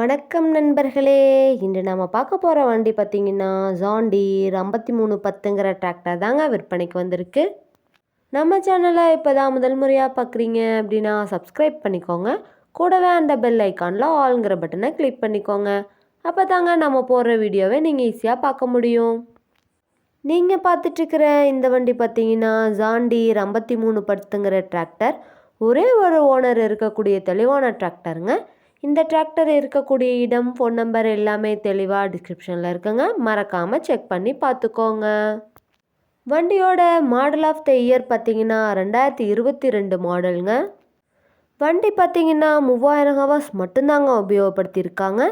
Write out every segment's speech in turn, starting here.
வணக்கம் நண்பர்களே. இன்று நம்ம பார்க்க போகிற வண்டி பார்த்திங்கன்னா ஜான் டீர் 5310ங்கிற டிராக்டர் தாங்க விற்பனைக்கு வந்திருக்கு. நம்ம சேனலை இப்போ தான் முதல் முறையாக பார்க்குறீங்க அப்படின்னா சப்ஸ்கிரைப் பண்ணிக்கோங்க. கூடவே அந்த பெல் ஐக்கானில் ஆல்ங்கிற பட்டனை கிளிக் பண்ணிக்கோங்க. அப்போ தாங்க நம்ம போடுற வீடியோவை நீங்கள் ஈஸியாக பார்க்க முடியும். நீங்கள் பார்த்துட்ருக்கிற இந்த வண்டி பார்த்திங்கன்னா ஜான் டீர் 5310ங்கிற டிராக்டர். ஒரே ஒரு ஓனர் இருக்கக்கூடிய தெளிவான டிராக்டருங்க. இந்த டிராக்டர் இருக்கக்கூடிய இடம், ஃபோன் நம்பர் எல்லாமே தெளிவாக டிஸ்கிரிப்ஷனில் இருக்குங்க. மறக்காமல் செக் பண்ணி பார்த்துக்கோங்க. வண்டியோட மாடல் ஆஃப் த இயர் பார்த்திங்கன்னா 2022 மாடலுங்க. வண்டி பார்த்திங்கன்னா 3000 ஹவர்ஸ் மட்டும்தாங்க உபயோகப்படுத்தியிருக்காங்க.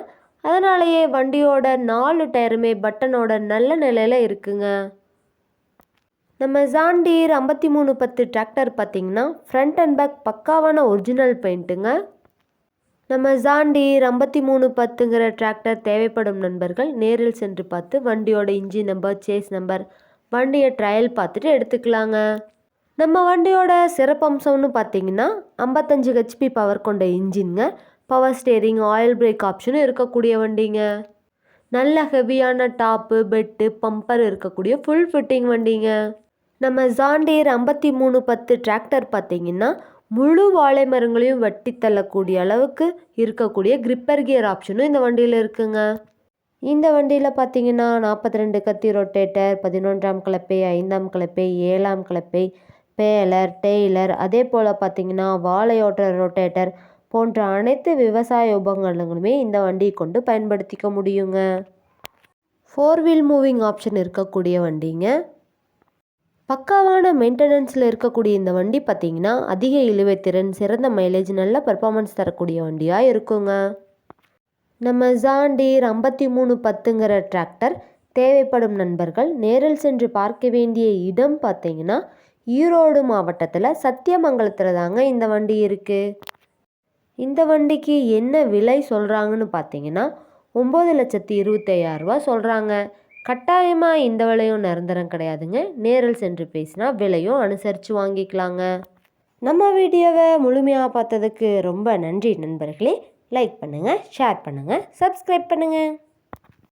அதனாலேயே வண்டியோட 4 டயருமே பட்டனோட நல்ல நிலையில் இருக்குங்க. நம்ம ஜான் டீர் 5310 டிராக்டர் பார்த்திங்கன்னா ஃப்ரண்ட் அண்ட் பேக் பக்காவான ஒரிஜினல் பெயிண்ட்டுங்க. நம்ம ஜான் டீர் 5310ங்கிற டிராக்டர் தேவைப்படும் நண்பர்கள் நேரில் சென்று பார்த்து வண்டியோட இன்ஜின் நம்பர், சேஸ் நம்பர், வண்டியை ட்ரையல் பார்த்துட்டு எடுத்துக்கலாங்க. நம்ம வண்டியோட சிறப்பம்சம்னு பார்த்தீங்கன்னா 55 ஹெச்பி பவர் கொண்ட இன்ஜின்ங்க. பவர் ஸ்டேரிங், ஆயில் பிரேக் ஆப்ஷனும் இருக்கக்கூடிய வண்டிங்க. நல்ல ஹெவியான டாப்பு, பெட்டு, பம்பர் இருக்கக்கூடிய ஃபுல் ஃபிட்டிங் வண்டிங்க. நம்ம ஜான் டீர் 5310 டிராக்டர் பார்த்தீங்கன்னா முழு வாழை மரங்களையும் வெட்டி தள்ளக்கூடிய அளவுக்கு இருக்கக்கூடிய கிரிப்பர் கியர் ஆப்ஷனும் இந்த வண்டியில் இருக்குங்க. இந்த வண்டியில் பார்த்தீங்கன்னா 42 கத்தி ரொட்டேட்டர், 11ஆம் கலப்பை, 5ஆம் கலப்பை, 7ஆம் கலப்பை, பேலர், டெய்லர், அதே போல் பார்த்தீங்கன்னா வாழையோட்ட ரொட்டேட்டர் போன்ற அனைத்து விவசாய உபகரணங்களுமே இந்த வண்டியை கொண்டு பயன்படுத்திக்க முடியுங்க. 4 வீல் மூவிங் ஆப்ஷன் இருக்கக்கூடிய வண்டிங்க. பக்காவான மெயின்டெனன்ஸில் இருக்கக்கூடிய இந்த வண்டி பார்த்திங்கன்னா அதிக இழுவைத்திறன், சிறந்த மைலேஜ், நல்ல பர்ஃபார்மன்ஸ் தரக்கூடிய வண்டியாக இருக்குங்க. நம்ம ஜான் டீர் 5310ங்கிற டிராக்டர் தேவைப்படும் நண்பர்கள் நேரில் சென்று பார்க்க வேண்டிய இடம் பார்த்திங்கன்னா ஈரோடு மாவட்டத்தில் சத்தியமங்கலத்தில் தாங்க இந்த வண்டி இருக்குது. இந்த வண்டிக்கு என்ன விலை சொல்கிறாங்கன்னு பார்த்தீங்கன்னா 9,25,000 சொல்கிறாங்க. கட்டாயமாக இந்த விலையும் நிரந்தரம் கிடையாதுங்க. நேரில் சென்று பேசினா விலையும் அனுசரித்து வாங்கிக்கலாங்க. நம்ம வீடியோவை முழுமையாக பார்த்ததுக்கு ரொம்ப நன்றி நண்பர்களே. லைக் பண்ணுங்கள், ஷேர் பண்ணுங்கள், சப்ஸ்கிரைப் பண்ணுங்கள்.